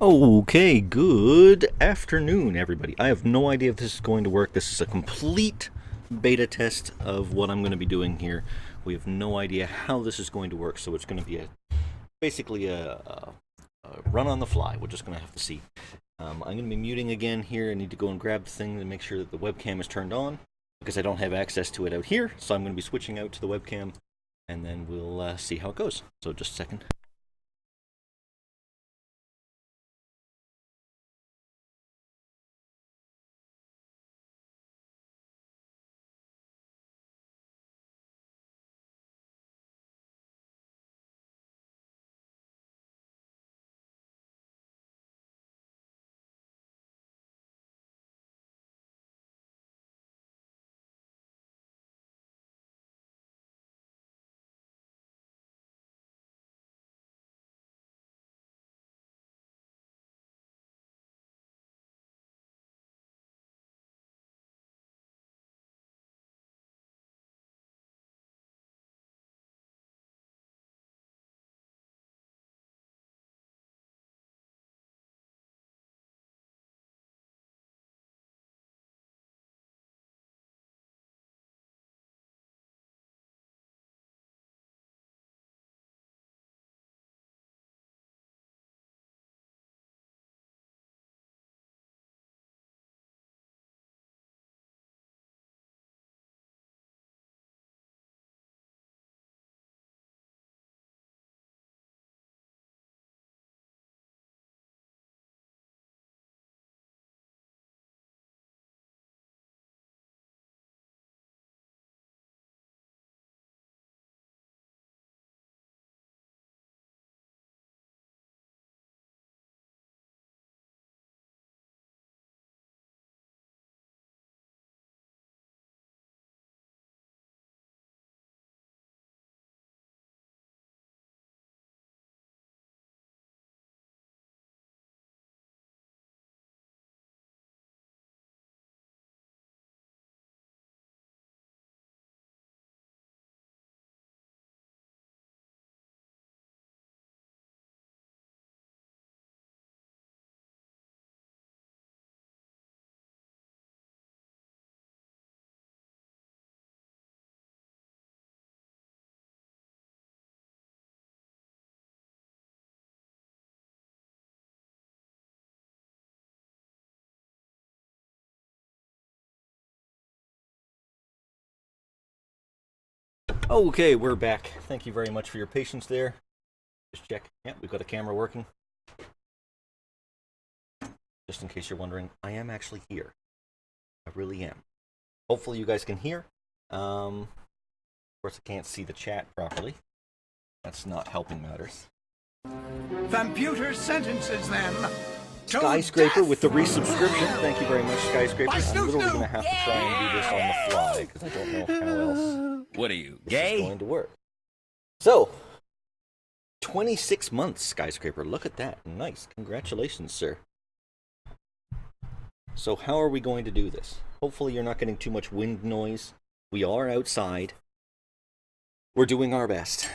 Okay, good afternoon, everybody. I have no idea if this is going to work. This is a complete beta test of what I'm going to be doing here. We have no idea how this is going to work, so it's going to be basically a run on the fly. We're just going to have to see. I'm going to be muting again here. I need to go and grab the thing to make sure that the webcam is turned on because I don't have access to it out here. So I'm going to be switching out to the webcam, and then we'll see how it goes. So just a second. Okay, we're back. Thank you very much for your patience there. Just check. Yeah, we've got a camera working. Just in case you're wondering, I am actually here. I really am. Hopefully you guys can hear. Of course, I can't see the chat properly. That's not helping matters. Computer sentences them. Skyscraper with the resubscription. Thank you very much, Skyscraper. I'm literally going to have to try and do this on the fly because I don't know how else What are you, this gay? is going to work. So, 26 months, Skyscraper. Look at that. Nice. Congratulations, sir. So how are we going to do this? Hopefully you're not getting too much wind noise. We are outside. We're doing our best.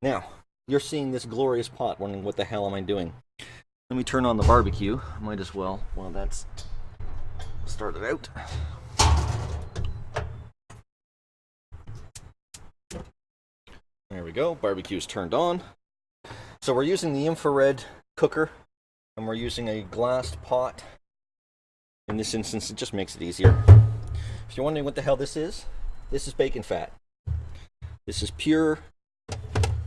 Now, you're seeing this glorious pot, wondering what the hell am I doing? Let me turn on the barbecue. Might as well while that's started out. There we go. Barbecue's turned on. So we're using the infrared cooker, and we're using a glassed pot. In this instance, it just makes it easier. If you're wondering what the hell this is bacon fat. This is pure,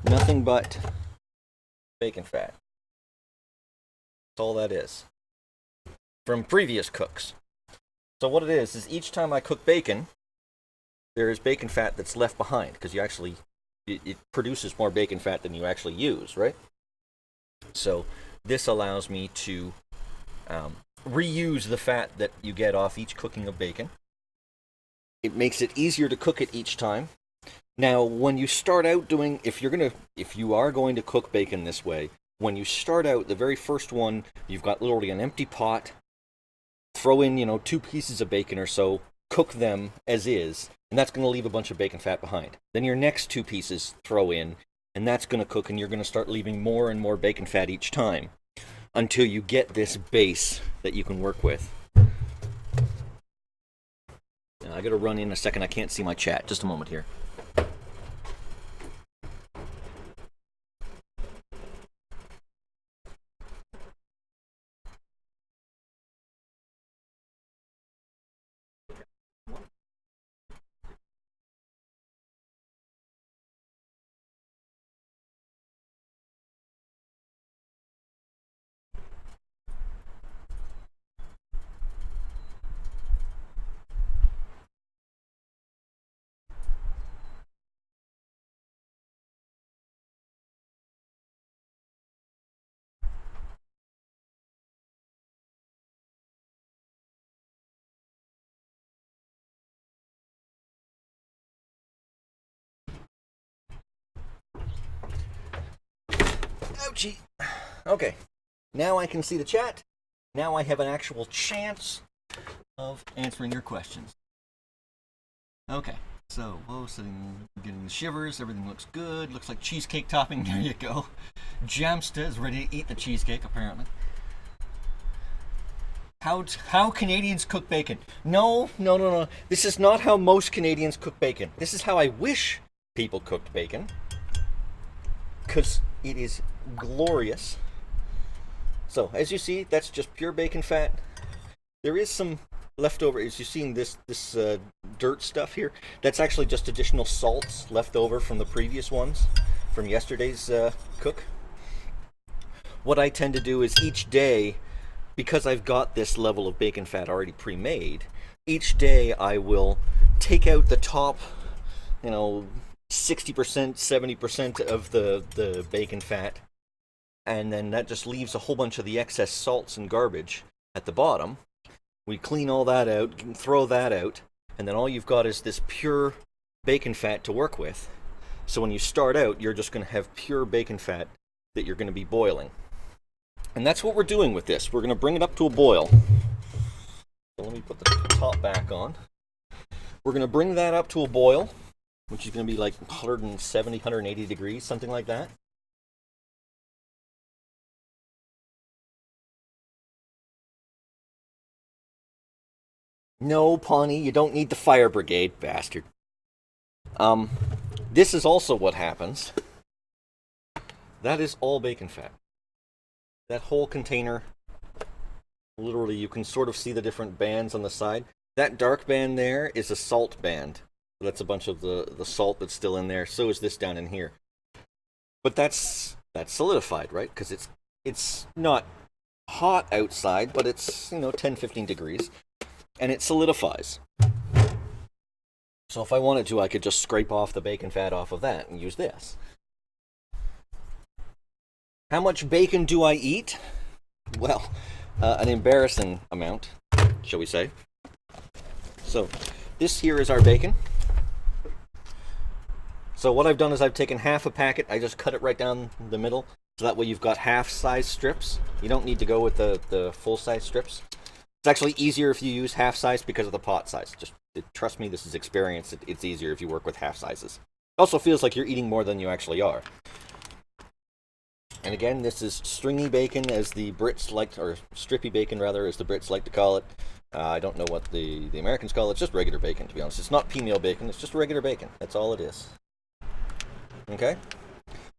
nothing but bacon fat. That's all that is. From previous cooks. So what it is each time I cook bacon, there is bacon fat that's left behind, because you actually, it produces more bacon fat than you actually use, right? So this allows me to reuse the fat that you get off each cooking of bacon. It makes it easier to cook it each time. Now, when you start out doing, if you are going to cook bacon this way, when you start out, the very first one, you've got literally an empty pot, throw in, 2 pieces of bacon or so, cook them as is, and that's going to leave a bunch of bacon fat behind. Then your next 2 pieces throw in, and that's going to cook, and you're going to start leaving more and more bacon fat each time. until you get this base that you can work with. Now, I gotta run in a second. I can't see my chat. Just a moment here. Ouchie. Okay, now I can see the chat. Now I have an actual chance of answering your questions. Okay, so, whoa, sitting, getting the shivers. Everything looks good. Looks like cheesecake topping. There you go. Jamsta is ready to eat the cheesecake, apparently. How Canadians cook bacon? No. This is not how most Canadians cook bacon. This is how I wish people cooked bacon. Because it is glorious. So, as you see, that's just pure bacon fat. There is some leftover, as you're seeing this dirt stuff here. That's actually just additional salts left over from the previous ones, from yesterday's cook. What I tend to do is each day, because I've got this level of bacon fat already pre-made, each day I will take out the top, 60%, 70% of the bacon fat, and then that just leaves a whole bunch of the excess salts and garbage at the bottom. We clean all that out, throw that out, and then all you've got is this pure bacon fat to work with. So when you start out, you're just going to have pure bacon fat that you're going to be boiling. And that's what we're doing with this. We're going to bring it up to a boil. So let me put the top back on. We're going to bring that up to a boil, which is going to be like 170, 180 degrees, something like that. No, Pawnee, you don't need the fire brigade, bastard. This is also what happens. That is all bacon fat. That whole container, literally, you can sort of see the different bands on the side. That dark band there is a salt band. That's a bunch of the salt that's still in there. So is this down in here. But that's solidified, right? Because it's not hot outside, but it's 10, 15 degrees. And it solidifies. So if I wanted to, I could just scrape off the bacon fat off of that and use this. How much bacon do I eat? Well, an embarrassing amount, shall we say. So this here is our bacon. So what I've done is I've taken half a packet, I just cut it right down the middle, so that way you've got half-size strips. You don't need to go with the full-size strips. It's actually easier if you use half size because of the pot size. Just trust me, this is experience. It's easier if you work with half sizes. It also feels like you're eating more than you actually are. And again, this is stringy bacon, as the Brits like, or strippy bacon rather, as the Brits like to call it. I don't know what the Americans call it. It's just regular bacon, to be honest. It's not pea-meal bacon. It's just regular bacon. That's all it is. Okay?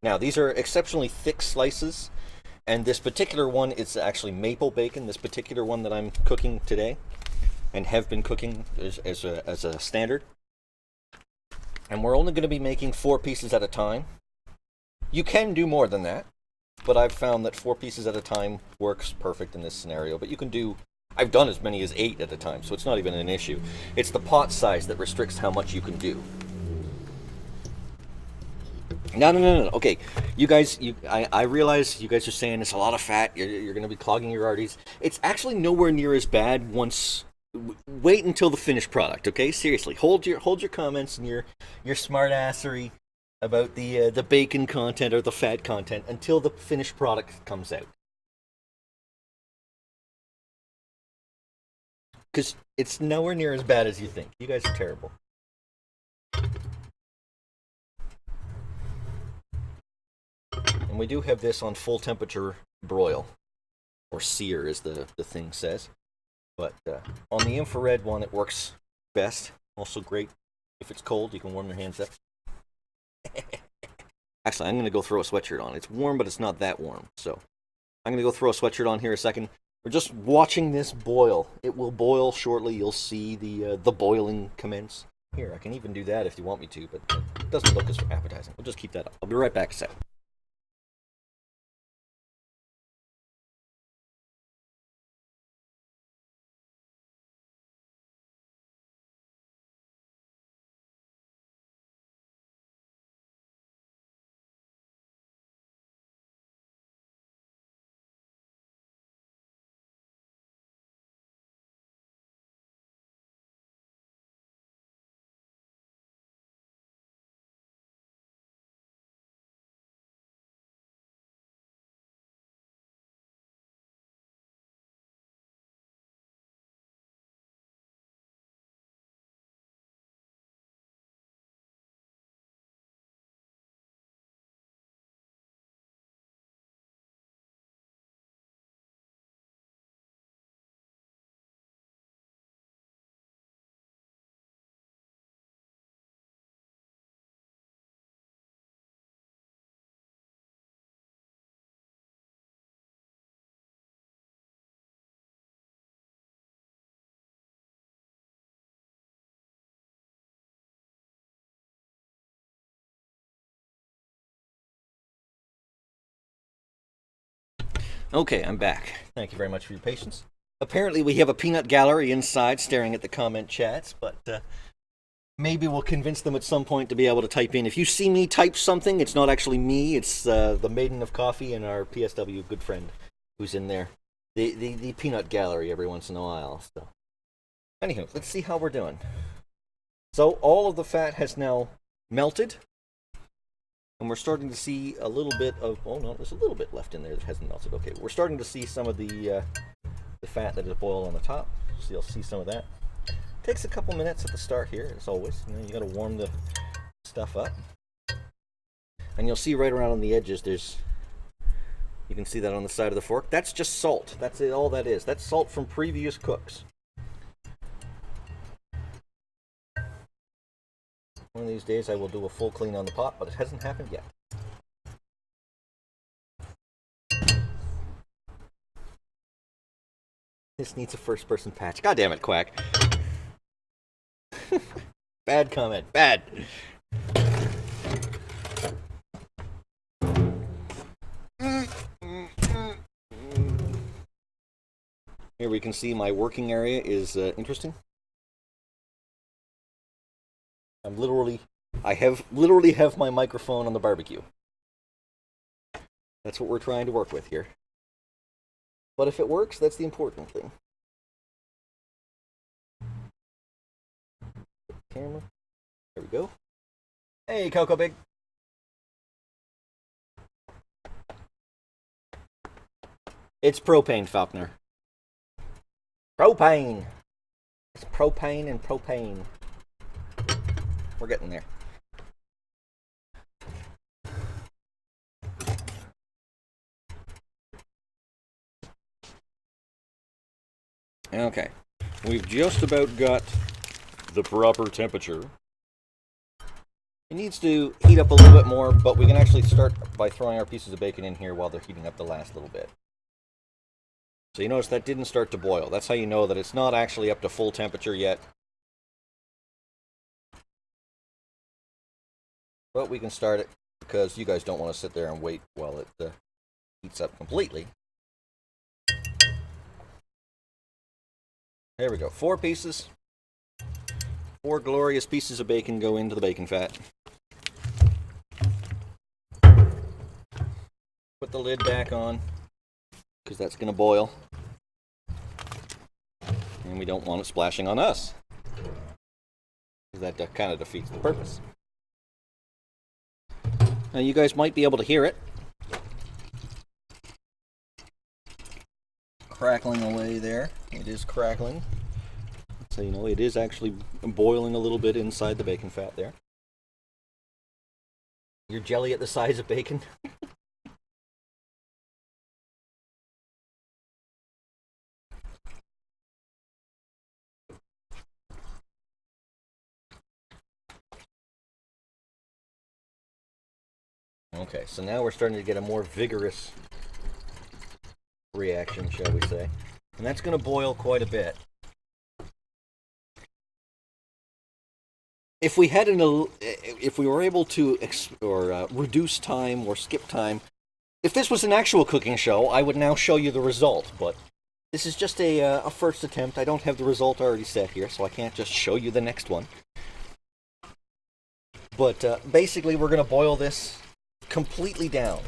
Now, these are exceptionally thick slices. And this particular one is actually maple bacon, this particular one that I'm cooking today, and have been cooking as a standard. And we're only going to be making 4 pieces at a time. You can do more than that, but I've found that 4 pieces at a time works perfect in this scenario. But you can do, I've done as many as 8 at a time, so it's not even an issue. It's the pot size that restricts how much you can do. No. Okay, you guys, I realize you guys are saying it's a lot of fat. You're going to be clogging your arteries. It's actually nowhere near as bad once. Wait until the finished product, okay? Seriously, hold your comments and your smartassery about the bacon content or the fat content until the finished product comes out. Because it's nowhere near as bad as you think. You guys are terrible. And we do have this on full temperature broil. or sear as the thing says. But on the infrared one, it works best. Also great if it's cold, you can warm your hands up. Actually, I'm going to go throw a sweatshirt on. It's warm, but it's not that warm. So I'm going to go throw a sweatshirt on here a second. We're just watching this boil. It will boil shortly. You'll see the boiling commence. Here, I can even do that if you want me to, but it doesn't look as appetizing. We'll just keep that up. I'll be right back a sec. Okay, I'm back. Thank you very much for your patience. Apparently, we have a peanut gallery inside staring at the comment chats, but maybe we'll convince them at some point to be able to type in. If you see me type something, it's not actually me, it's the Maiden of Coffee and our PSW good friend who's in there. The peanut gallery every once in a while. So, anywho, let's see how we're doing. So, all of the fat has now melted. And we're starting to see a little bit of, oh no, there's a little bit left in there that hasn't melted. Okay, we're starting to see some of the fat that is boiled on the top. So you'll see some of that. Takes a couple minutes at the start here, as always. You got to warm the stuff up. And you'll see right around on the edges, you can see that on the side of the fork. That's just salt. That's it, all that is. That's salt from previous cooks. One of these days I will do a full clean on the pot, but it hasn't happened yet. This needs a first-person patch. God damn it, Quack. Bad comment. Bad. Here we can see my working area is interesting. I literally have my microphone on the barbecue. That's what we're trying to work with here. But if it works, that's the important thing. Camera. There we go. Hey, Coco Big. It's propane, Falconer. Propane. It's propane and propane. We're getting there. Okay. We've just about got the proper temperature. It needs to heat up a little bit more, but we can actually start by throwing our pieces of bacon in here while they're heating up the last little bit. So you notice that didn't start to boil. That's how you know that it's not actually up to full temperature yet. But we can start it because you guys don't want to sit there and wait while it heats up completely. There we go. 4 pieces. 4 glorious pieces of bacon go into the bacon fat. Put the lid back on because that's going to boil. And we don't want it splashing on us, because that kind of defeats the purpose. Now you guys might be able to hear it crackling away there. It is crackling. So you know it is actually boiling a little bit inside the bacon fat there. Your jelly at the size of bacon. Okay, so now we're starting to get a more vigorous reaction, shall we say. And that's going to boil quite a bit. If we had if we were able to reduce time or skip time, if this was an actual cooking show, I would now show you the result. But this is just a first attempt. I don't have the result already set here, so I can't just show you the next one. But basically, we're going to boil this completely down.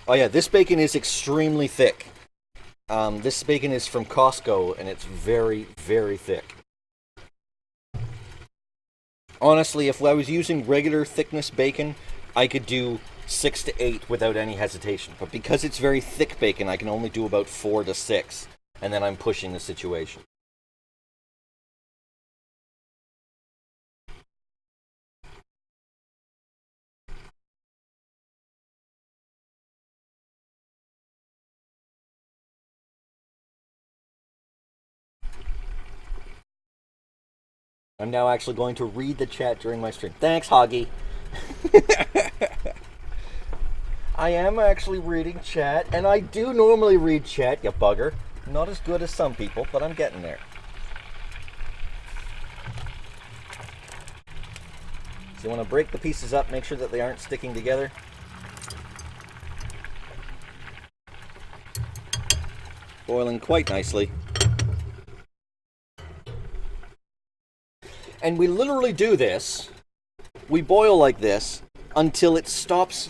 Oh yeah, this bacon is extremely thick. This bacon is from Costco, and it's very, very thick. Honestly, if I was using regular thickness bacon, I could do 6 to 8 without any hesitation. But because it's very thick bacon, I can only do about 4 to 6, and then I'm pushing the situation. I'm now actually going to read the chat during my stream. Thanks, Hoggy. I am actually reading chat, and I do normally read chat, you bugger. Not as good as some people, but I'm getting there. So you want to break the pieces up, make sure that they aren't sticking together. Boiling quite nicely. And we literally do this. We boil like this until it stops,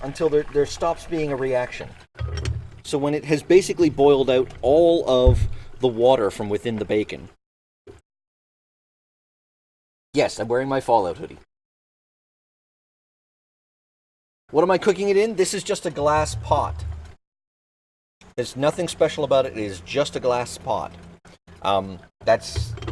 until there stops being a reaction. So when it has basically boiled out all of the water from within the bacon. Yes, I'm wearing my Fallout hoodie. What am I cooking it in? This is just a glass pot. There's nothing special about it. It is just a glass pot.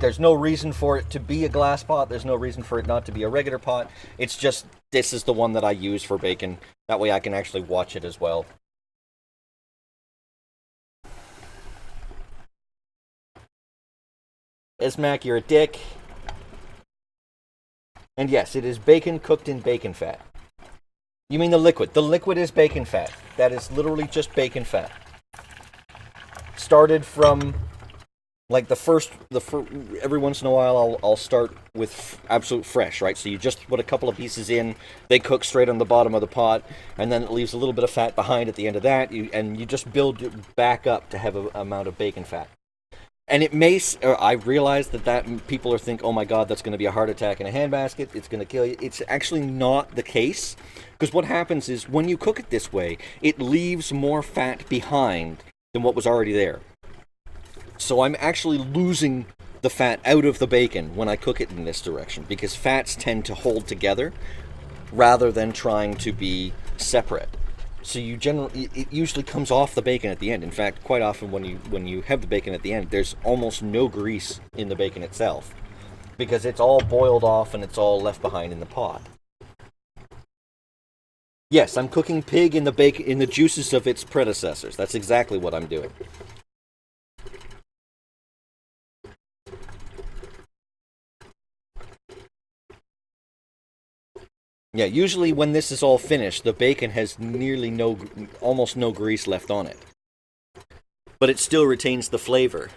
There's no reason for it to be a glass pot. There's no reason for it not to be a regular pot. It's just, this is the one that I use for bacon. That way I can actually watch it as well. Ismac, you're a dick. And yes, it is bacon cooked in bacon fat. You mean the liquid. The liquid is bacon fat. That is literally just bacon fat. Started from, like, every once in a while I'll start with absolute fresh, right? So you just put a couple of pieces in, they cook straight on the bottom of the pot, and then it leaves a little bit of fat behind at the end of that, and you just build it back up to have an amount of bacon fat. And it may, I realize that people are thinking, oh my god, that's going to be a heart attack in a handbasket, it's going to kill you. It's actually not the case, because what happens is, when you cook it this way, it leaves more fat behind than what was already there. So I'm actually losing the fat out of the bacon when I cook it in this direction, because fats tend to hold together rather than trying to be separate. So it usually comes off the bacon at the end. In fact, quite often when you have the bacon at the end, there's almost no grease in the bacon itself, because it's all boiled off and it's all left behind in the pot. Yes, I'm cooking pig in the juices of its predecessors. That's exactly what I'm doing. Yeah, usually when this is all finished, the bacon has almost no grease left on it. But it still retains the flavor.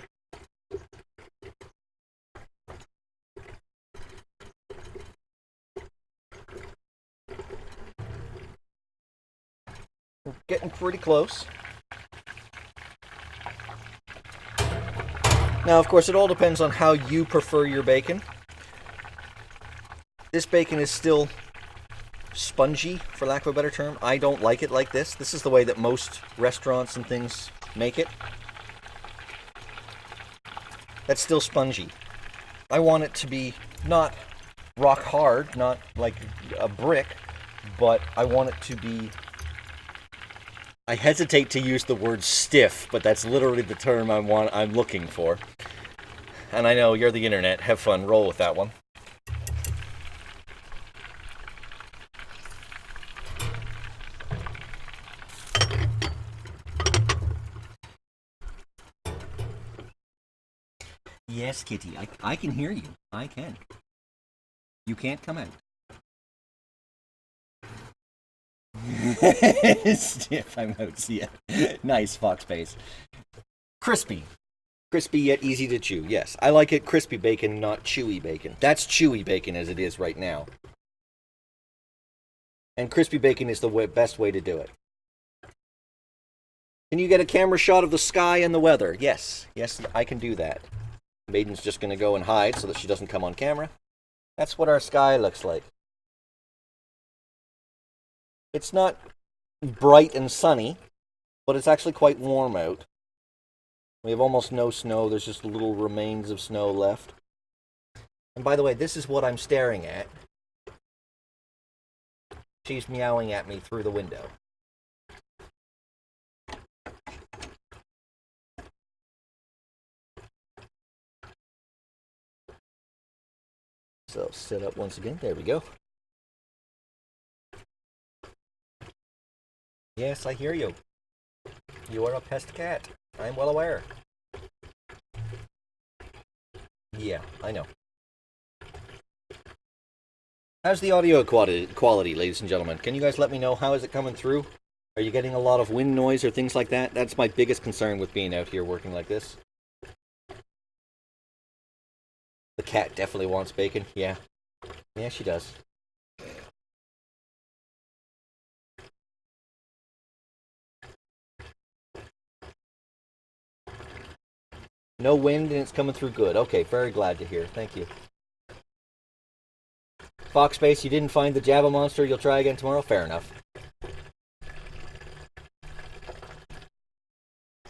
We're getting pretty close. Now, of course, it all depends on how you prefer your bacon. This bacon is still spongy, for lack of a better term. I don't like it like this. This is the way that most restaurants and things make it. That's still spongy. I want it to be not rock hard, not like a brick, but I want it to be... I hesitate to use the word stiff, but that's literally the term I'm looking for. And I know, you're the internet. Have fun. Roll with that one. Yes, kitty. I can hear you. I can. You can't come out. Stiff, I'm out. See ya. Nice, fox face. Crispy. Crispy yet easy to chew. Yes, I like it crispy bacon, not chewy bacon. That's chewy bacon as it is right now. And crispy bacon is the best way to do it. Can you get a camera shot of the sky and the weather? Yes. Yes, I can do that. Maiden's just going to go and hide so that she doesn't come on camera. That's what our sky looks like. It's not bright and sunny, but it's actually quite warm out. We have almost no snow. There's just little remains of snow left. And by the way, this is what I'm staring at. She's meowing at me through the window. So sit up once again. There we go. Yes, I hear you. You are a pest cat. I'm well aware. Yeah, I know. How's the audio quality, ladies and gentlemen? Can you guys let me know? How is it coming through? Are you getting a lot of wind noise or things like that? That's my biggest concern with being out here working like this. The cat definitely wants bacon. Yeah. Yeah, she does. No wind and it's coming through good. Okay, very glad to hear. Thank you. Foxface, you didn't find the Java monster. You'll try again tomorrow? Fair enough.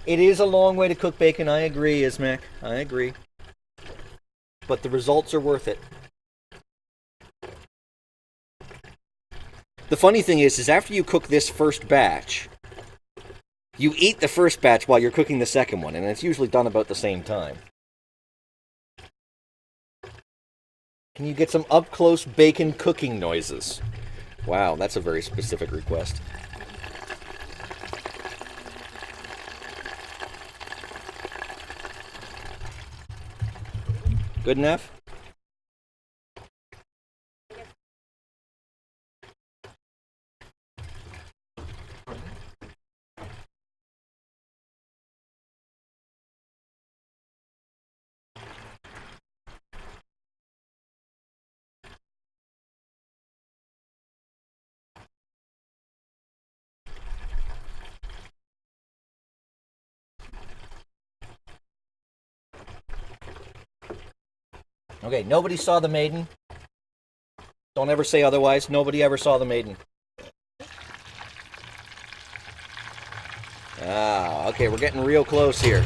It is a long way to cook bacon. I agree, Ismac. I agree. But the results are worth it. The funny thing is after you cook this first batch, you eat the first batch while you're cooking the second one, and it's usually done about the same time. Can you get some up-close bacon cooking noises? Wow, that's a very specific request. Good enough? Okay, nobody saw the maiden. Don't ever say otherwise. Nobody ever saw the maiden. Ah, okay, we're getting real close here.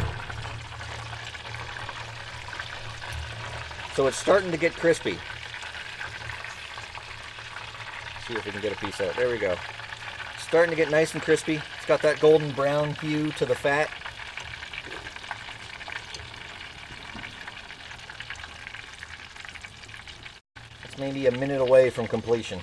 So it's starting to get crispy. See if we can get a piece out. There we go. Starting to get nice and crispy. It's got that golden brown hue to the fat. It's maybe a minute away from completion.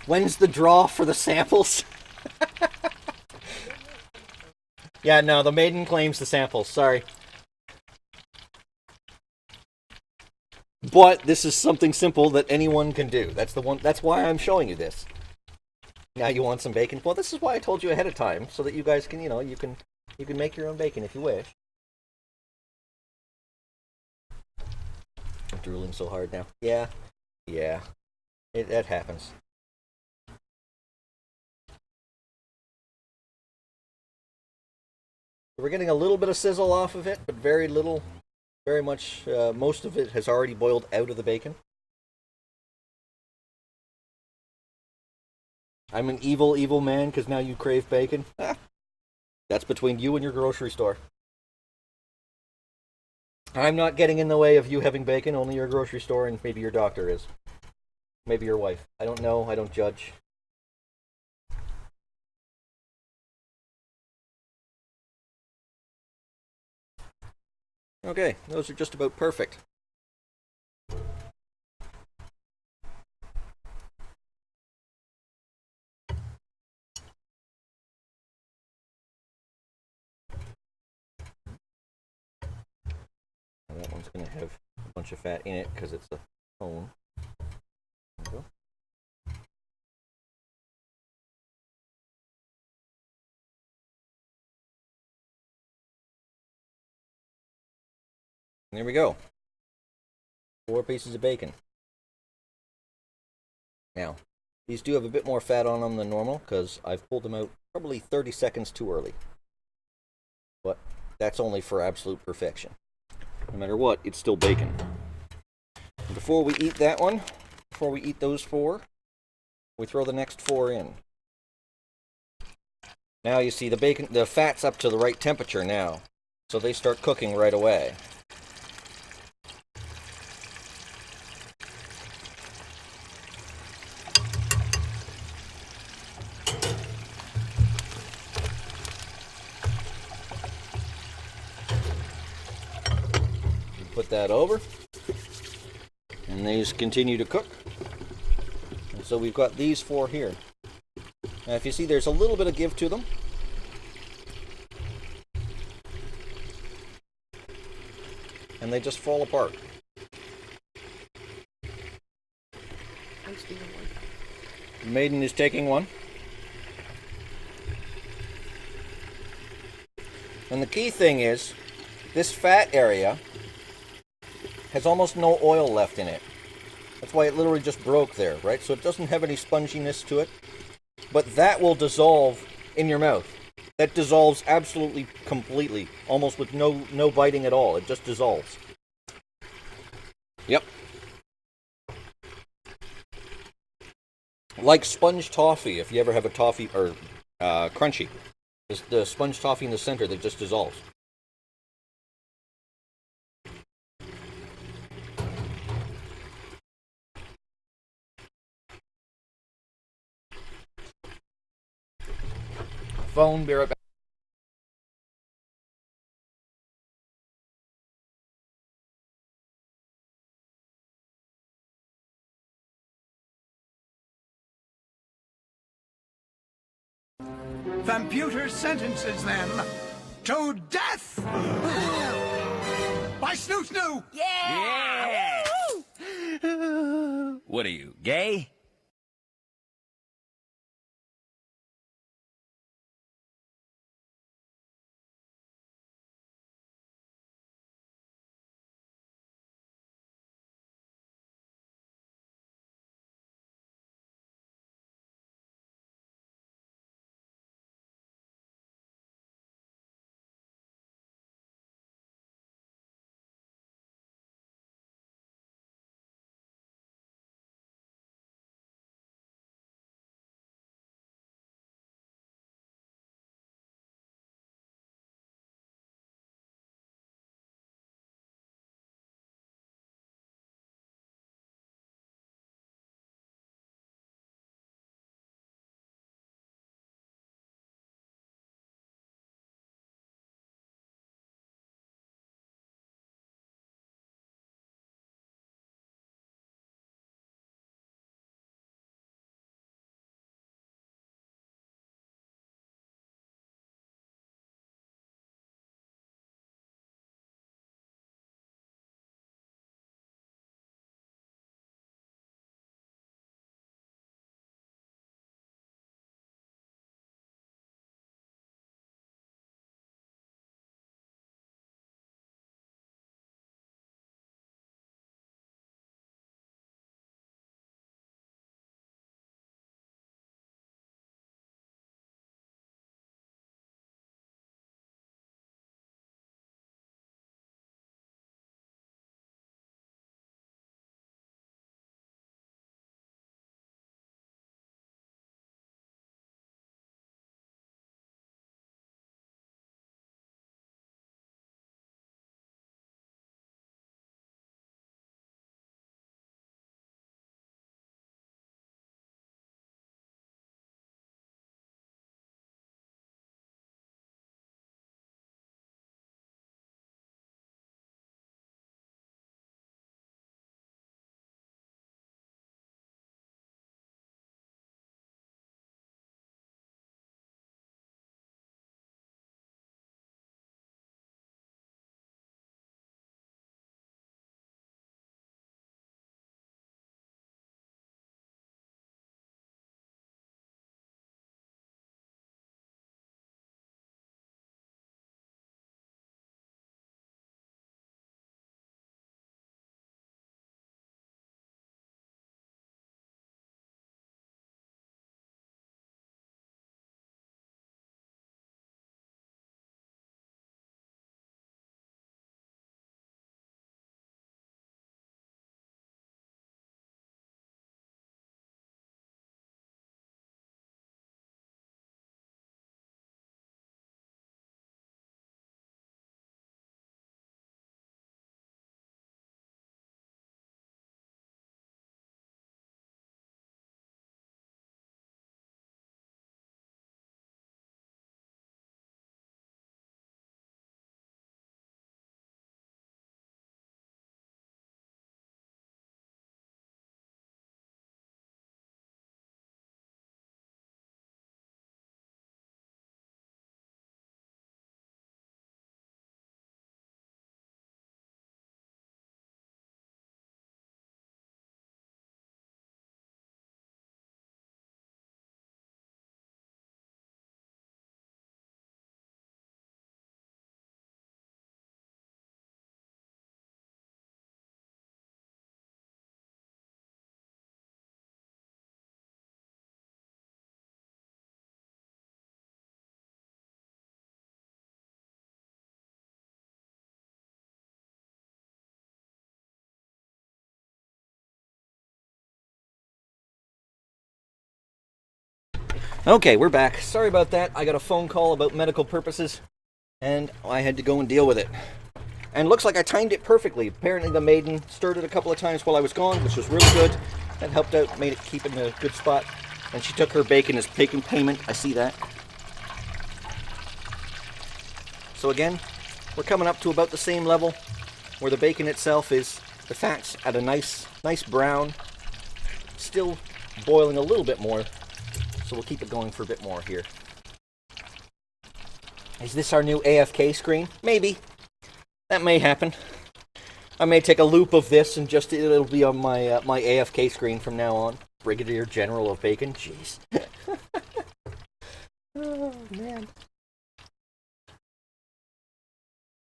When's the draw for the samples? Yeah, no, the maiden claims the samples. Sorry. But this is something simple that anyone can do. That's why I'm showing you this. Now you want some bacon? Well, this is why I told you ahead of time, so that you guys can, you can make your own bacon if you wish. I'm drooling so hard now. Yeah. That happens. We're getting a little bit of sizzle off of it, but very little. Very much, most of it has already boiled out of the bacon. I'm an evil, evil man because now you crave bacon. That's between you and your grocery store. I'm not getting in the way of you having bacon, only your grocery store and maybe your doctor is. Maybe your wife. I don't know, I don't judge. Okay, those are just about perfect. It's going to have a bunch of fat in it because it's a bone. There we go. And there we go. 4 pieces of bacon. Now, these do have a bit more fat on them than normal because I've pulled them out probably 30 seconds too early. But that's only for absolute perfection. No matter what, it's still bacon. And before we eat that one, before we eat those 4, we throw the next 4 in. Now you see the fat's up to the right temperature now, so they start cooking right away. Put that over, and these continue to cook. And so we've got these 4 here. Now if you see, there's a little bit of give to them. And they just fall apart. I'm stealing one. Maiden is taking one. And the key thing is, this fat area has almost no oil left in it. That's why it literally just broke there, right? So it doesn't have any sponginess to it. But that will dissolve in your mouth. That dissolves absolutely completely, almost with no biting at all. It just dissolves. Yep. Like sponge toffee, if you ever have a toffee, or crunchy. The sponge toffee in the center that just dissolves. Phone, be right back. Computer sentences them to death by Snoo Snoo! Yeah! What are you, gay? Okay, we're back. Sorry about that. I got a phone call about medical purposes, and I had to go and deal with it. And looks like I timed it perfectly. Apparently the maiden stirred it a couple of times while I was gone, which was really good. That helped out, made it keep in a good spot. And she took her bacon as bacon payment. I see that. So again, we're coming up to about the same level where the bacon itself is, the fat's at a nice brown, still boiling a little bit more. So we'll keep it going for a bit more here. Is this our new AFK screen? Maybe. That may happen. I may take a loop of this and just it'll be on my my AFK screen from now on. Brigadier General of Bacon. Jeez. Oh man.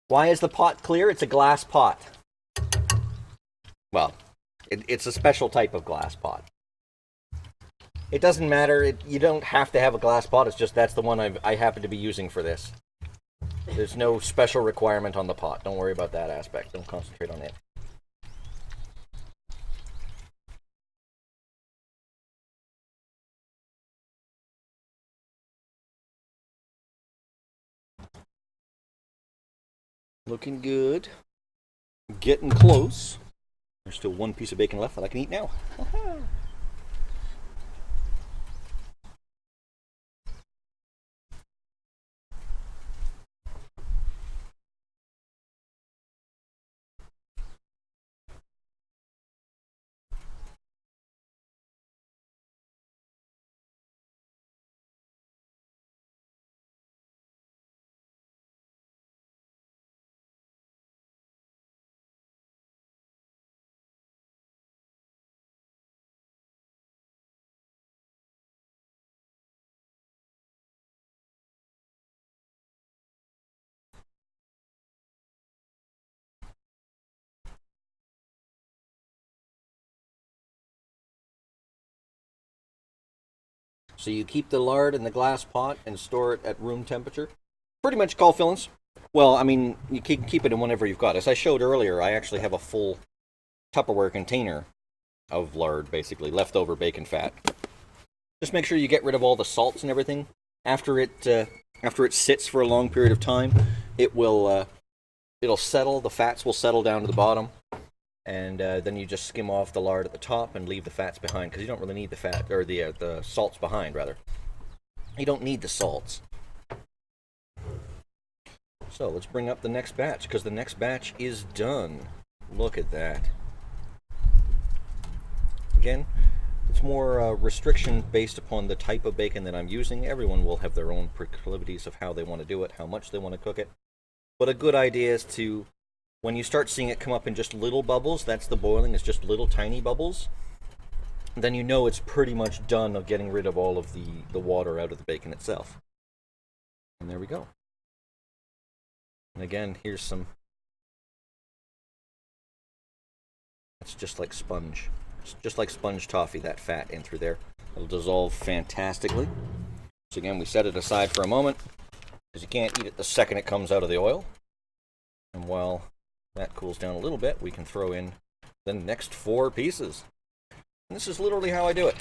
Why is the pot clear? It's a glass pot. Well, it's a special type of glass pot. It doesn't matter. You don't have to have a glass pot. It's just that's the one I happen to be using for this. There's no special requirement on the pot. Don't worry about that aspect. Don't concentrate on it. Looking good. Getting close. There's still one piece of bacon left that I can eat now. So you keep the lard in the glass pot and store it at room temperature. Pretty much call fillings. Well, I mean, you can keep it in whenever you've got. As I showed earlier, I actually have a full Tupperware container of lard, basically, leftover bacon fat. Just make sure you get rid of all the salts and everything. After it sits for a long period of time, it'll settle. The fats will settle down to the bottom. And then you just skim off the lard at the top and leave the fats behind, because you don't really need the fat, or the salts behind, rather. You don't need the salts. So let's bring up the next batch, because the next batch is done. Look at that. Again, it's more restriction based upon the type of bacon that I'm using. Everyone will have their own proclivities of how they want to do it, how much they want to cook it. But a good idea is to, when you start seeing it come up in just little bubbles, that's the boiling, it's just little tiny bubbles, then you know it's pretty much done of getting rid of all of the water out of the bacon itself. And there we go. And again, here's some, it's just like sponge. It's just like sponge toffee, that fat in through there. It'll dissolve fantastically. So again, we set it aside for a moment, because you can't eat it the second it comes out of the oil. And while that cools down a little bit, we can throw in the next 4 pieces. And this is literally how I do it.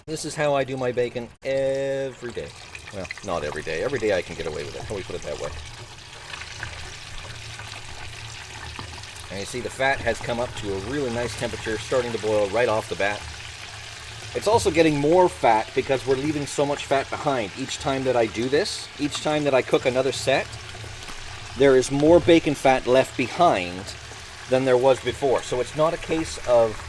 This is how I do my bacon every day. Well, not every day. Every day I can get away with it. How do we put it that way? And you see the fat has come up to a really nice temperature, starting to boil right off the bat. It's also getting more fat because we're leaving so much fat behind. Each time that I do this, each time that I cook another set, there is more bacon fat left behind than there was before. So it's not a case of,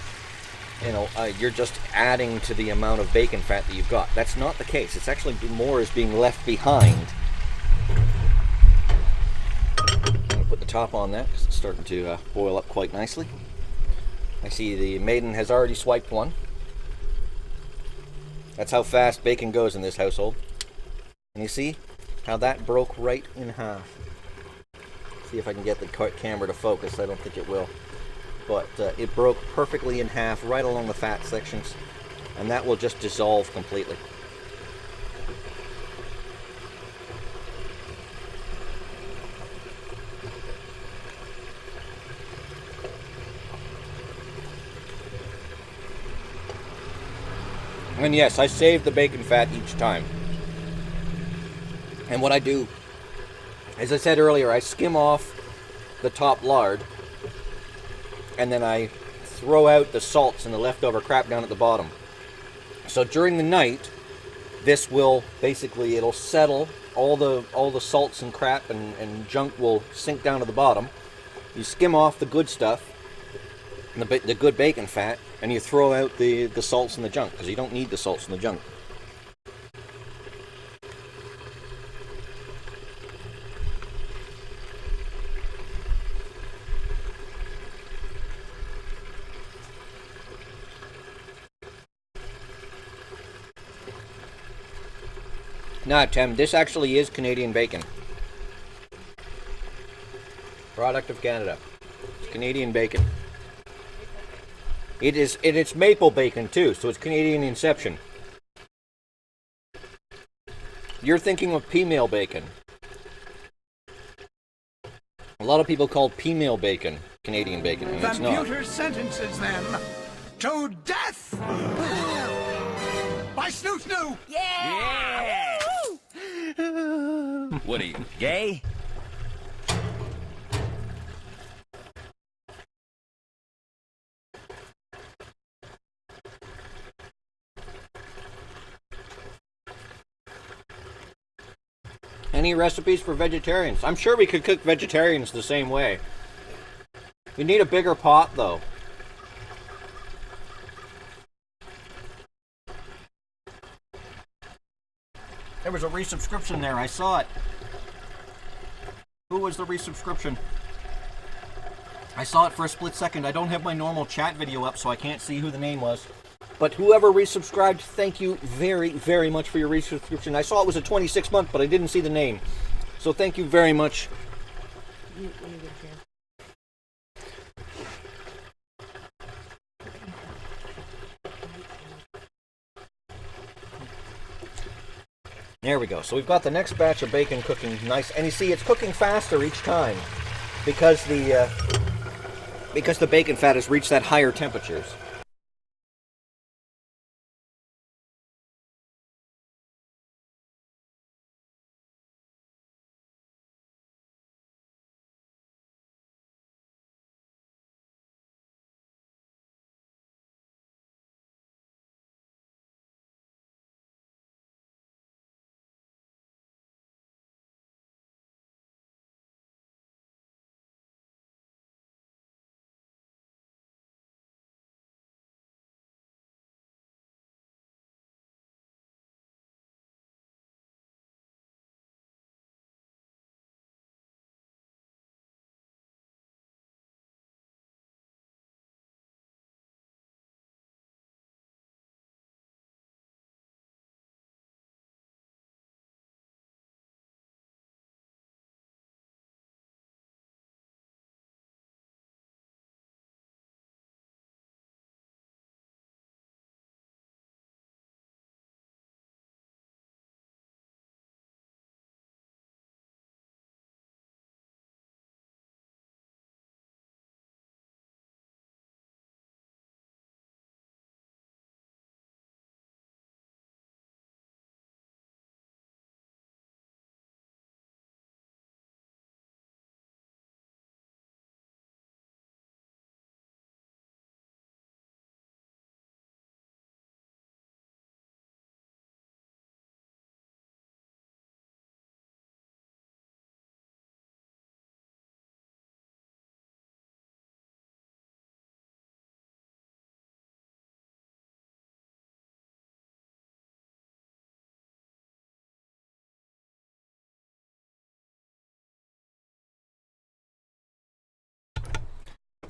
you're just adding to the amount of bacon fat that you've got. That's not the case. It's actually more is being left behind. I'm going to put the top on that because it's starting to boil up quite nicely. I see the maiden has already swiped one. That's how fast bacon goes in this household. And you see how that broke right in half. See if I can get the camera to focus. I don't think it will. But it broke perfectly in half right along the fat sections. And that will just dissolve completely. And yes, I save the bacon fat each time. And what I do, as I said earlier, I skim off the top lard, and then I throw out the salts and the leftover crap down at the bottom. So during the night, this will basically, it'll settle, all the salts and crap and junk will sink down to the bottom. You skim off the good stuff, the good bacon fat, and you throw out the salts and the junk, because you don't need the salts and the junk. Nah, Tim, this actually is Canadian bacon. Product of Canada. It's Canadian bacon. It's maple bacon too, so it's Canadian inception. You're thinking of pea-meal bacon. A lot of people call pea-meal bacon Canadian bacon, and it's not. Computer sentences them to death by Snoo. Yeah! What are you, gay? Any recipes for vegetarians? I'm sure we could cook vegetarians the same way. You need a bigger pot, though. There was a resubscription there. I saw it. Who was the resubscription? I saw it for a split second. I don't have my normal chat video up, so I can't see who the name was. But whoever resubscribed, thank you very, very much for your resubscription. I saw it was a 26-month, but I didn't see the name. So thank you very much. There we go. So we've got the next batch of bacon cooking nice. And you see, it's cooking faster each time because the bacon fat has reached that higher temperatures.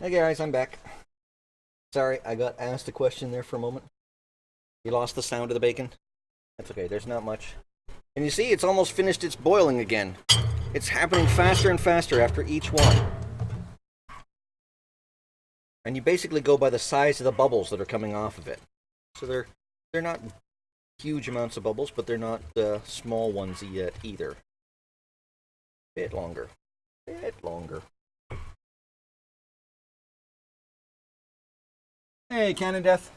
Hey guys, I'm back. Sorry, I got asked a question there for a moment. You lost the sound of the bacon? That's okay, there's not much. And you see, it's almost finished its boiling again. It's happening faster and faster after each one. And you basically go by the size of the bubbles that are coming off of it. So they're not huge amounts of bubbles, but they're not small ones yet either. Bit longer. Bit longer. Hey, Canon Death.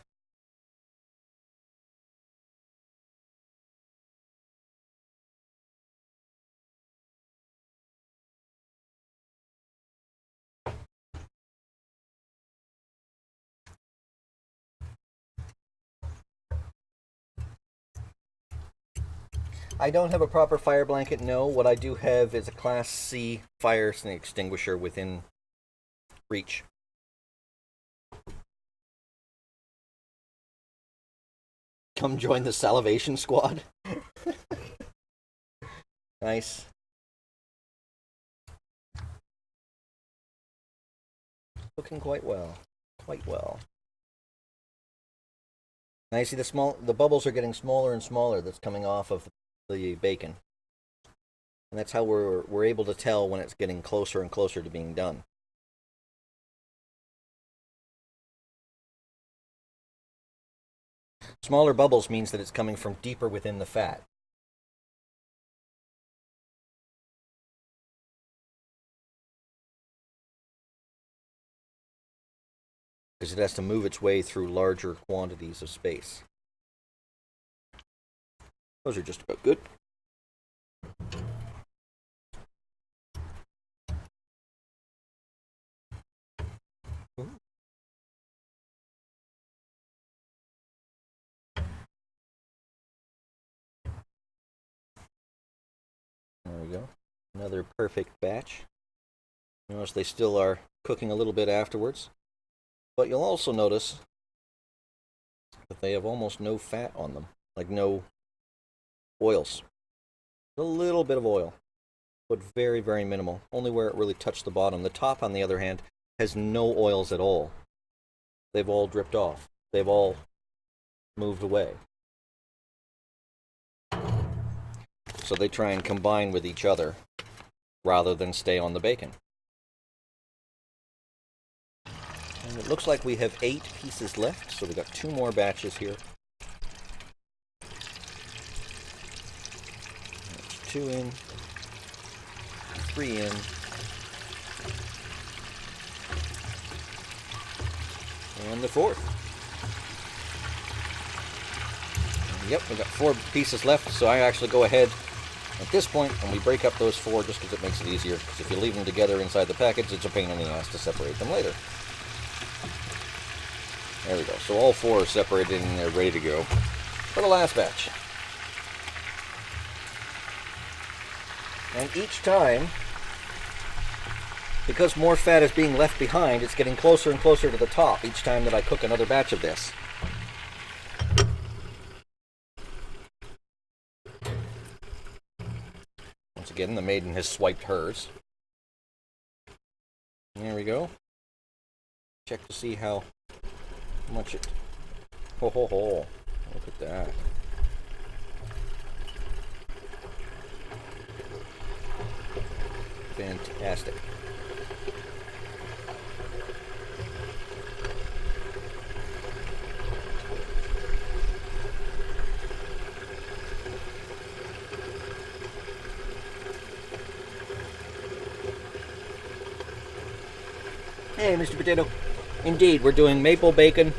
I don't have a proper fire blanket, no. What I do have is a Class C fire extinguisher within reach. Come join the salivation squad. Nice. Looking quite well. Quite well. Now you see the bubbles are getting smaller and smaller that's coming off of the bacon. And that's how we're able to tell when it's getting closer and closer to being done. Smaller bubbles means that it's coming from deeper within the fat. Because it has to move its way through larger quantities of space. Those are just about good. There we go. Another perfect batch. Notice they still are cooking a little bit afterwards. But you'll also notice that they have almost no fat on them. Like no oils. A little bit of oil. But very, very minimal. Only where it really touched the bottom. The top, on the other hand, has no oils at all. They've all dripped off. They've all moved away. So they try and combine with each other rather than stay on the bacon. And it looks like we have 8 pieces left, so we've got 2 more batches here. There's 2 in, 3 in, and the 4th. Yep, we've got 4 pieces left, so I actually go ahead at this point and we break up those 4 just because it makes it easier. Because if you leave them together inside the package, it's a pain in the ass to separate them later. There we go. So all 4 are separated and they're ready to go for the last batch. And each time, because more fat is being left behind, it's getting closer and closer to the top each time that I cook another batch of this. Once again, the maiden has swiped hers. There we go. Check to see how much it... Ho ho ho. Look at that. Fantastic. Hey, Mr. Potato. Indeed, we're doing maple bacon,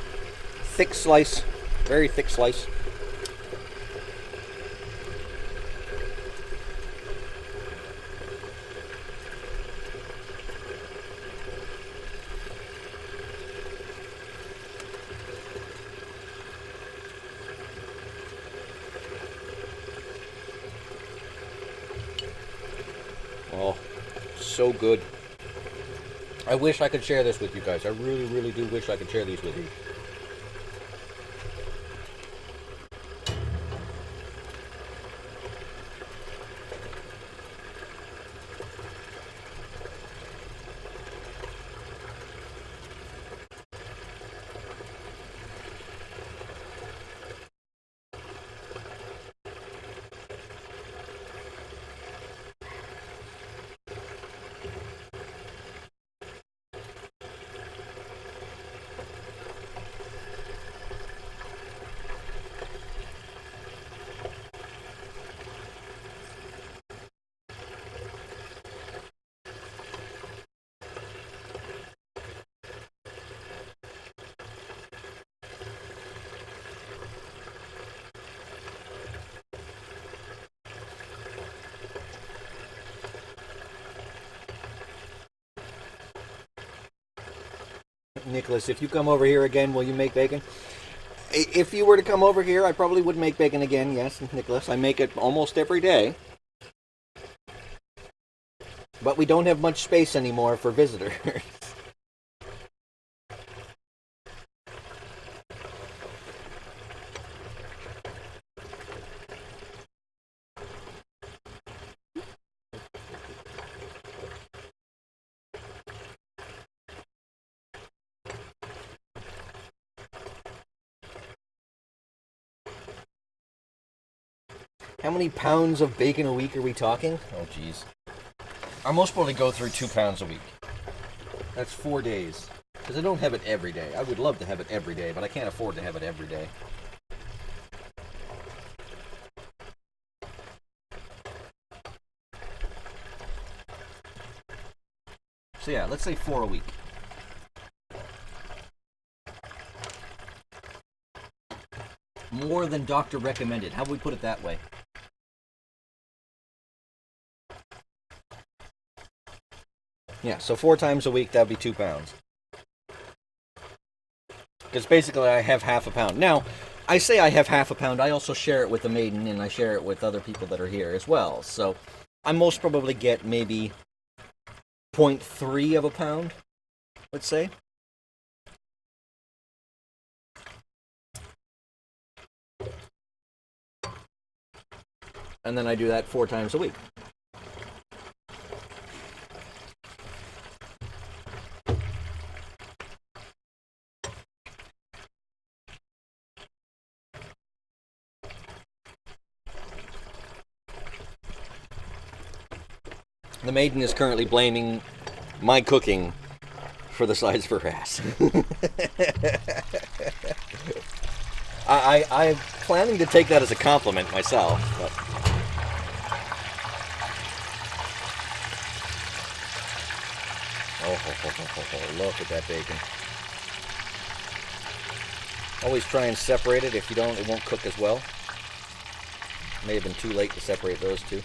thick slice, very thick slice. Oh, so good. I wish I could share this with you guys. I really, really do wish I could share these with you. Nicholas, if you come over here again, will you make bacon? If you were to come over here, I probably would make bacon again. Yes, Nicholas, I make it almost every day. But we don't have much space anymore for visitors. How many pounds of bacon a week are we talking? Oh, jeez. I'm most probably go through 2 pounds a week. That's 4 days. Because I don't have it every day. I would love to have it every day, but I can't afford to have it every day. So yeah, let's say 4 a week. More than doctor recommended. How would we put it that way? Yeah, so 4 times a week, that'd be 2 pounds. Because basically I have half a pound. Now, I say I have half a pound, I also share it with the maiden, and I share it with other people that are here as well. So, I most probably get maybe 0.3 of a pound, let's say. And then I do that 4 times a week. The maiden is currently blaming my cooking for the size of her ass. I'm planning to take that as a compliment myself. But... Oh, look at that bacon. Always try and separate it. If you don't, it won't cook as well. May have been too late to separate those two.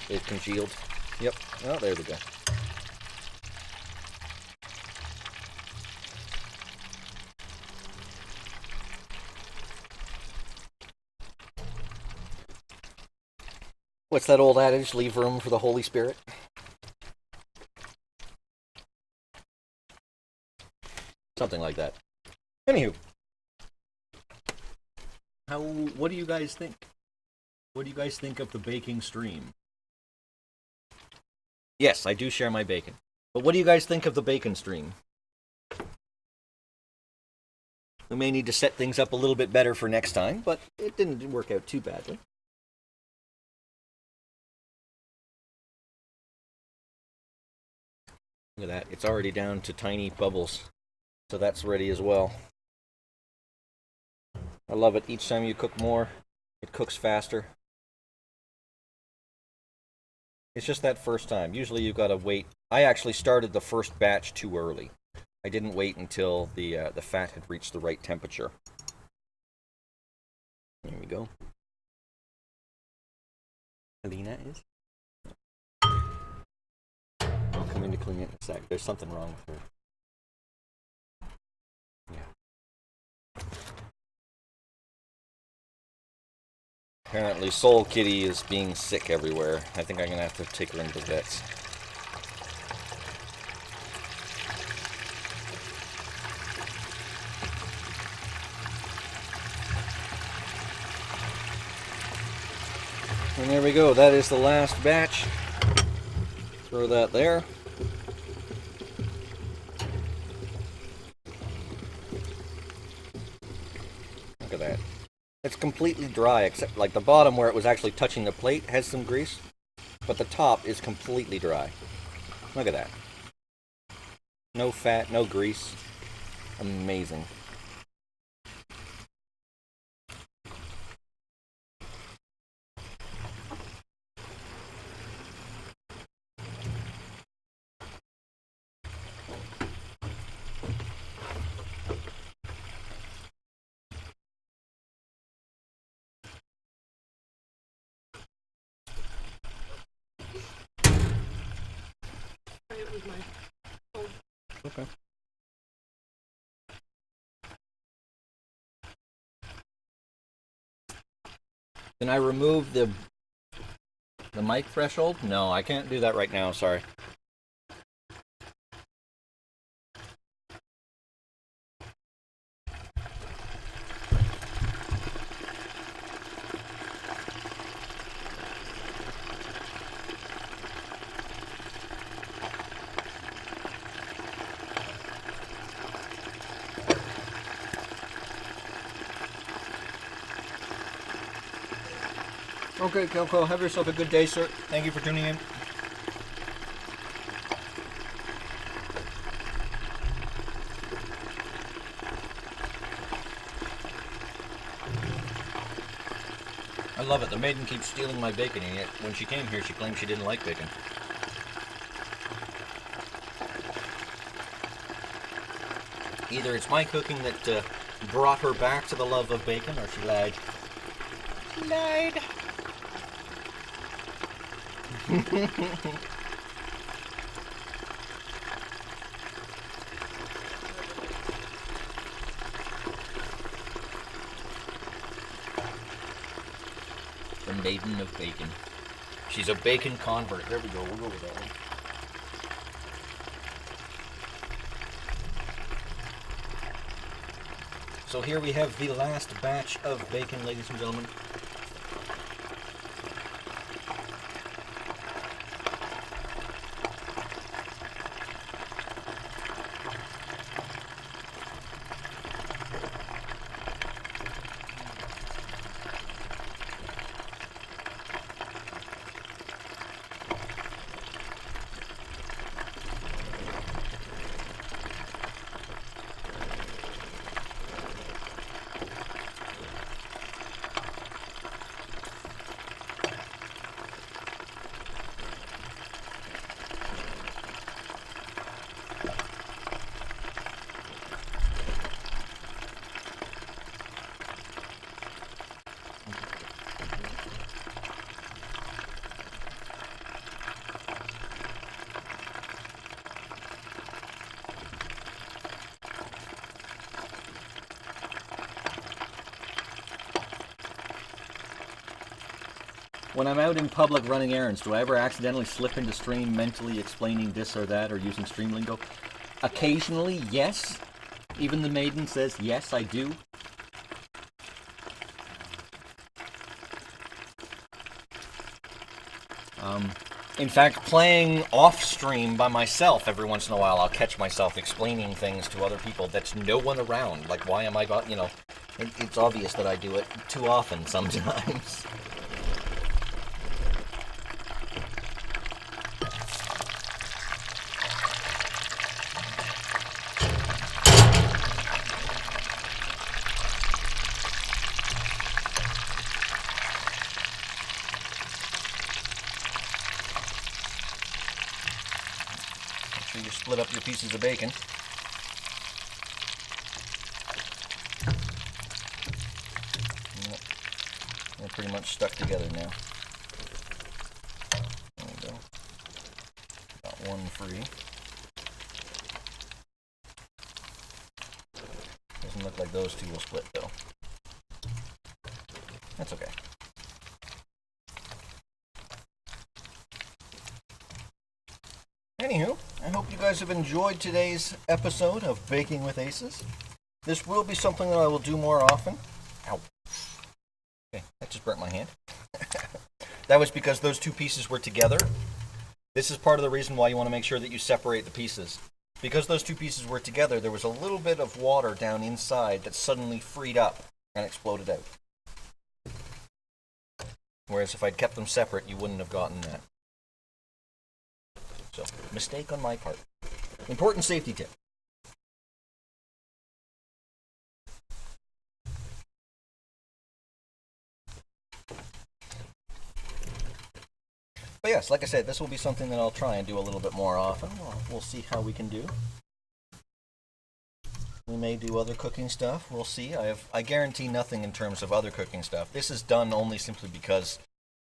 They've congealed. Yep. Oh, there we go. What's that old adage? Leave room for the Holy Spirit? Something like that. Anywho. What do you guys think? What do you guys think of the baking stream? Yes, I do share my bacon. But what do you guys think of the bacon stream? We may need to set things up a little bit better for next time, but it didn't work out too badly. Look at that. It's already down to tiny bubbles. So that's ready as well. I love it. Each time you cook more, it cooks faster. It's just that first time. Usually you've got to wait. I actually started the first batch too early. I didn't wait until the fat had reached the right temperature. There we go. Alina is? I'll come in to clean it in a sec. There's something wrong with her. Yeah. Apparently Soul Kitty is being sick everywhere. I think I'm going to have to take her into the vets. And there we go. That is the last batch. Throw that there. Look at that. It's completely dry, except like the bottom where it was actually touching the plate has some grease, but the top is completely dry. Look at that. No fat, no grease. Amazing. It was my phone. Okay. Can I remove the mic threshold? No, I can't do that right now, sorry. Okay, Kelko, have yourself a good day, sir. Thank you for tuning in. I love it. The maiden keeps stealing my bacon, and yet when she came here, she claimed she didn't like bacon. Either it's my cooking that brought her back to the love of bacon, or she lied. She lied. The maiden of bacon. She's a bacon convert. There we go. We'll go with that one. So here we have the last batch of bacon, ladies and gentlemen. When I'm out in public running errands, do I ever accidentally slip into stream mentally explaining this or that or using stream lingo? Occasionally, yes. Even the maiden says, yes, I do. In fact, playing off-stream by myself every once in a while, I'll catch myself explaining things to other people that's no one around. Like, why am I, it's obvious that I do it too often sometimes. Make sure you split up your pieces of bacon. Yep. They're pretty much stuck together now. There we go. Got one free. Doesn't look like those two will split though. That's okay. Anywho, I hope you guys have enjoyed today's episode of Baking with Aces. This will be something that I will do more often. Ow. Okay, that just burnt my hand. That was because those two pieces were together. This is part of the reason why you want to make sure that you separate the pieces. Because those two pieces were together, there was a little bit of water down inside that suddenly freed up and exploded out. Whereas if I'd kept them separate, you wouldn't have gotten that. So, mistake on my part. Important safety tip. But yes, like I said, this will be something that I'll try and do a little bit more often. We'll see how we can do. We may do other cooking stuff. We'll see. I guarantee nothing in terms of other cooking stuff. This is done only simply because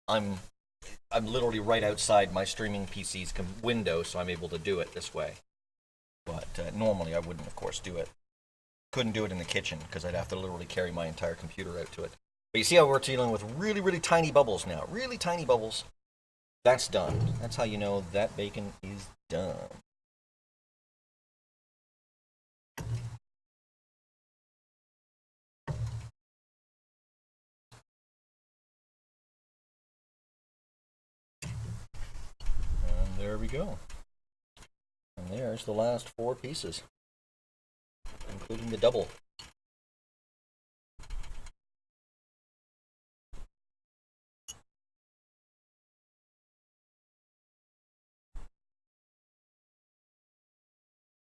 I'm literally right outside my streaming PC's window, so I'm able to do it this way. But normally I wouldn't, of course, do it. Couldn't do it in the kitchen because I'd have to literally carry my entire computer out to it. But you see how we're dealing with really, really tiny bubbles now. Really tiny bubbles. That's done. That's how you know that bacon is done. And there we go. And there's the last 4 pieces, including the double.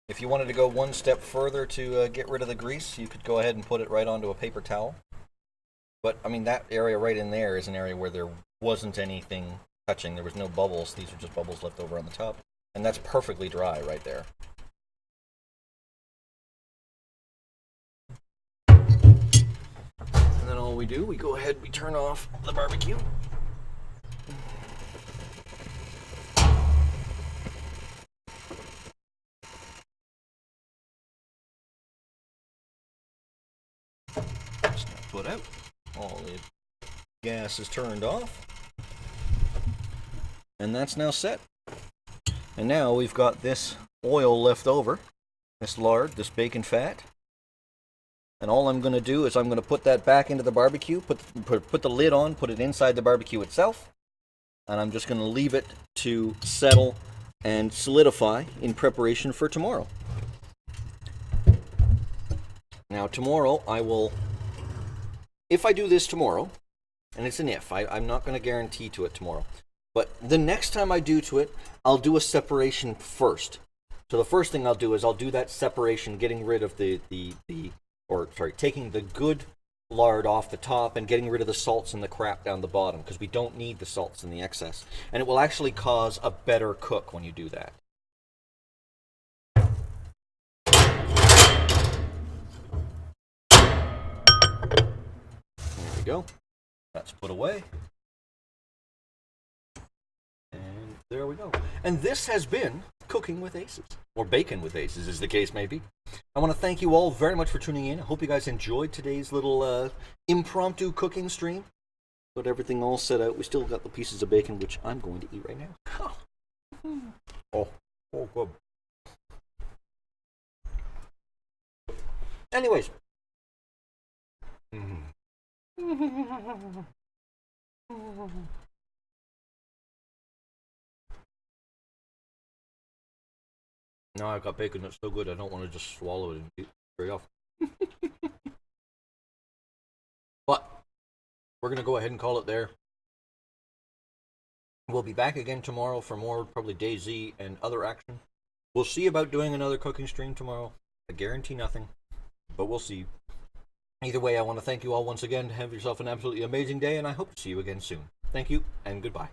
If you wanted to go one step further to get rid of the grease, you could go ahead and put it right onto a paper towel. But, I mean, that area right in there is an area where there wasn't anything touching. There was no bubbles. These are just bubbles left over on the top. And that's perfectly dry right there. And then all we do, we go ahead, we turn off the barbecue. Just now put out. All the gas is turned off. And that's now set. And now we've got this oil left over, this lard, this bacon fat. And all I'm going to do is I'm going to put that back into the barbecue, put the lid on, put it inside the barbecue itself. And I'm just going to leave it to settle and solidify in preparation for tomorrow. Now tomorrow I will, if I do this tomorrow, and it's an if, I'm not going to guarantee to it tomorrow, but the next time I do to it, I'll do a separation first. So the first thing I'll do is I'll do that separation, getting rid of taking the good lard off the top and getting rid of the salts and the crap down the bottom, because we don't need the salts and the excess. And it will actually cause a better cook when you do that. There we go. That's put away. And there we go. And this has been Cooking with Aces, or Bacon with Aces, as the case may be. I want to thank you all very much for tuning in. I hope you guys enjoyed today's little impromptu cooking stream. Got everything all set out. We still got the pieces of bacon, which I'm going to eat right now. Oh, good. Anyways. Now I've got bacon that's so good I don't want to just swallow it and eat it straight off. But we're going to go ahead and call it there. We'll be back again tomorrow for more, probably DayZ and other action. We'll see about doing another cooking stream tomorrow. I guarantee nothing, but we'll see. Either way, I want to thank you all once again. Have yourself an absolutely amazing day, and I hope to see you again soon. Thank you, and goodbye.